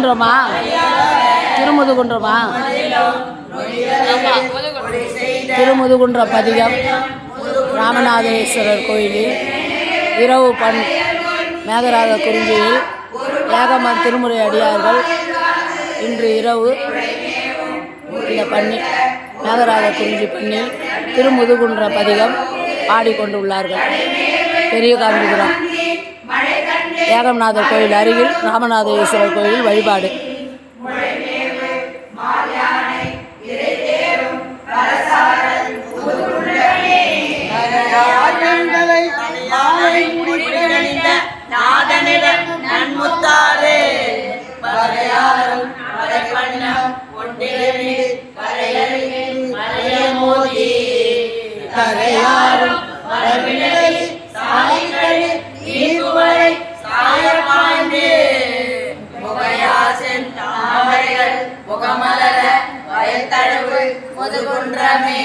திருமுதுகுன்றமா? திருமுதுகுன்றமா? திருமுதுகுன்ற பதிகம் ராமநாதேஸ்வரர் கோயிலில் இரவு மேகராக குறிஞ்சியில் ஏகமன் திருமுறை அடியார்கள் இன்று இரவு இந்த மேகராக குறிஞ்சி பண்ணில் திருமுதுகுன்ற பதிகம் பாடிக்கொண்டுள்ளார்கள். பெரிய காஞ்சிபுரம் ஏகநாதர் கோயில் அருகில் ராமநாதேஸ்வரர் கோயில் வழிபாடு. முகமலர வயத்தழுவு முதுகுன்றமே